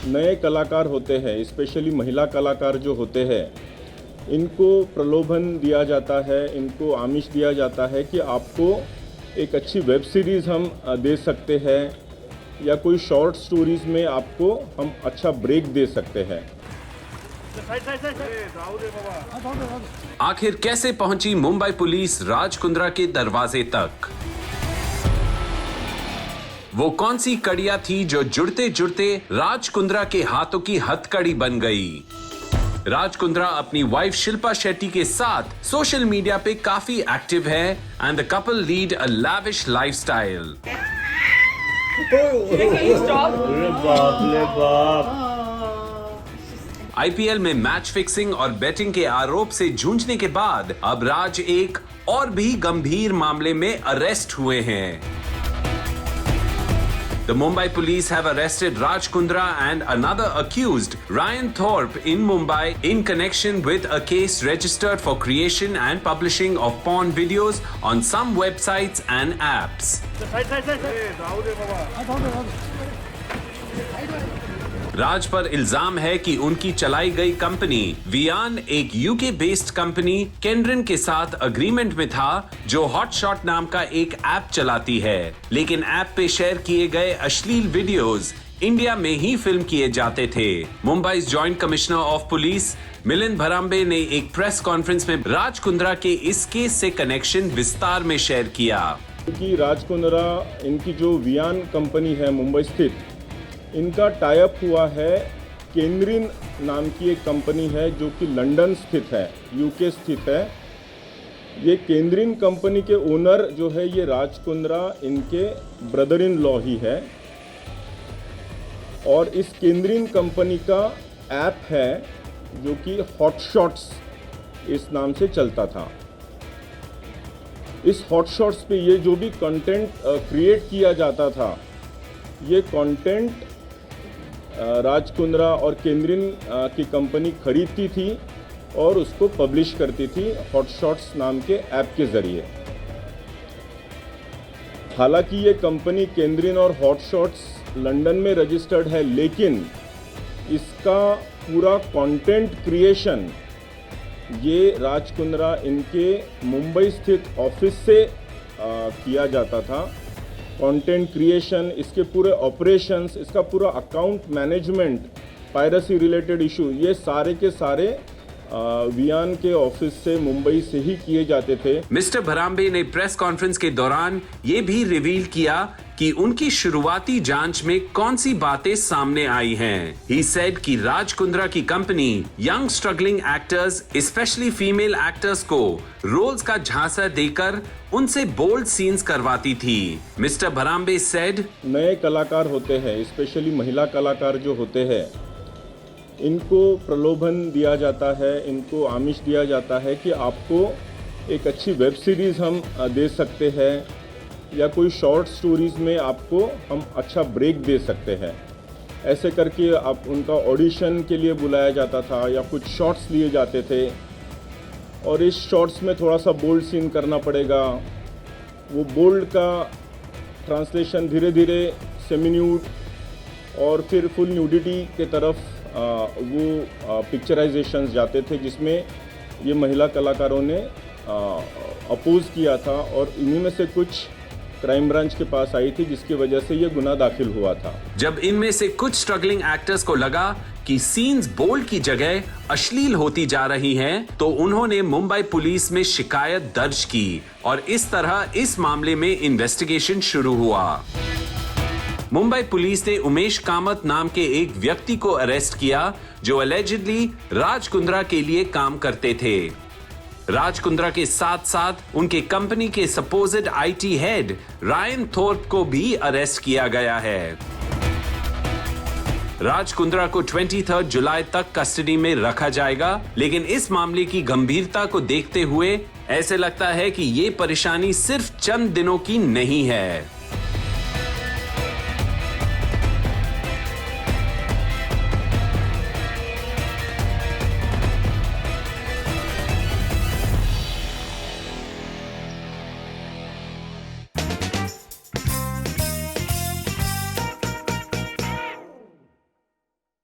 नए कलाकार होते हैं, स्पेशली महिला कलाकार जो होते हैं, इनको प्रलोभन दिया जाता है, इनको आमिष दिया जाता है कि आपको एक अच्छी वेब सीरीज़ हम दे सकते हैं या कोई शॉर्ट स्टोरीज़ में आपको हम अच्छा ब्रेक दे सकते हैं। आखिर कैसे पहुंची मुंबई पुलिस राज कुंद्रा के दरवाजे तक? वो कौन सी कड़ियां थी जो जुड़ते जुड़ते राज कुंद्रा के हाथों की हथकड़ी बन गई? राज कुंद्रा अपनी वाइफ शिल्पा शेट्टी के साथ सोशल मीडिया पे काफी एक्टिव है and the couple lead a lavish lifestyle. IPL में मैच फिक्सिंग और बेटिंग के आरोप से जूझने के बाद अब राज एक और भी गंभीर मामले में अरेस्ट हुए हैं। The Mumbai police have arrested Raj Kundra and another accused, Ryan Thorpe, in Mumbai in connection with a case registered for creation and publishing of porn videos on some websites and apps. राज पर इल्जाम है कि उनकी चलाई गई company Viaan एक UK based company केंड्रिन के साथ अग्रीमेंट में था जो हॉटशॉट नाम का एक ऐप चलाती है, लेकिन ऐप पे शेयर किए गए अश्लील वीडियोस इंडिया में ही फिल्म किए जाते थे। Mumbai joint commissioner of police Milind Bharambe ने एक प्रेस कॉन्फ्रेंस में राज कुंद्रा के इस केस से कनेक्शन विस्तार में शेयर किया। क्योंकि राज कुंद्रा, इनकी जो वियान कंपनी है मुंबई स्थित, इनका टाई अप हुआ है केंद्रिन नाम की एक कंपनी है जो कि लंदन स्थित है, यूके स्थित है। ये केंद्रिन कंपनी के ओनर जो है ये राज कुंद्रा इनके ब्रदर इन लॉ ही है और इस केंद्रिन कंपनी का ऐप है जो कि हॉटशॉट्स इस नाम से चलता था। इस हॉटशॉट्स पे ये जो भी कंटेंट क्रिएट किया जाता था, ये कंटेंट राज कुंद्रा और केंद्रिन की कंपनी खरीदती थी और उसको पब्लिश करती थी हॉटशॉट्स नाम के ऐप के ज़रिए। हालांकि ये कंपनी केंद्रिन और हॉटशॉट्स लंदन में रजिस्टर्ड है, लेकिन इसका पूरा कंटेंट क्रिएशन ये राज कुंद्रा इनके मुंबई स्थित ऑफिस से किया जाता था। कंटेंट क्रिएशन, इसके पूरे ऑपरेशंस, इसका पूरा account management, piracy related issue, ये सारे के सारे वियान के ऑफिस से मुंबई से ही किए जाते थे। मिस्टर भराम्बे ने प्रेस कॉन्फ्रेंस के दौरान ये भी रिवील किया कि उनकी शुरुआती जांच में कौन सी बातें सामने आई हैं। He said कि राज कुंद्रा की company young struggling actors, specially female actors को रोल्स का झांसा देकर उनसे बोल्ड सीन्स करवाती थी। मिस्टर भराम्बे said, नए कलाकार होते हैं, स्पेशली महिला कलाकार जो होते हैं, इनको प्रलोभन दिया जाता है, इनको आमिष दिया जाता है कि आपको एक अच्छी वेब सीरीज़ हम दे सकते हैं या कोई शॉर्ट स्टोरीज़ में आपको हम अच्छा ब्रेक दे सकते हैं। ऐसे करके आप उनका ऑडिशन के लिए बुलाया जाता था या कुछ शॉट्स लिए जाते थे और इस शॉट्स में थोड़ा सा बोल्ड सीन करना पड़ेगा। वो बोल्ड का ट्रांसलेशन धीरे धीरे सेमी न्यूड और फिर फुल न्यूडिटी के तरफ वो पिक्चराइजेशंस जाते थे, जिसमें ये महिला कलाकारों ने अपोज किया था और इन्हीं में से कुछ क्राइम ब्रांच के पास आई थी, जिसकी वजह से ये गुनाह दाखिल हुआ था। जब इनमें से कुछ स्ट्रगलिंग एक्टर्स को लगा कि सीन्स बोल्ड की जगह अश्लील होती जा रही हैं, तो उन्होंने मुंबई पुलिस में शिकायत दर्ज की और इस तरह इस मामले में इन्वेस्टिगेशन शुरू हुआ। मुंबई पुलिस ने उमेश कामत नाम के एक व्यक्ति को अरेस्ट किया जो अलेजिडली राज कुंद्रा के लिए काम करते थे। राज कुंद्रा के साथ साथ उनके कंपनी के supposed IT head Ryan Thorpe को भी अरेस्ट किया गया है। राज कुंद्रा को 23 जुलाई तक कस्टडी में रखा जाएगा, लेकिन इस मामले की गंभीरता को देखते हुए ऐसे लगता है कि ये परेशानी सिर्फ चंद दिनों की नहीं है।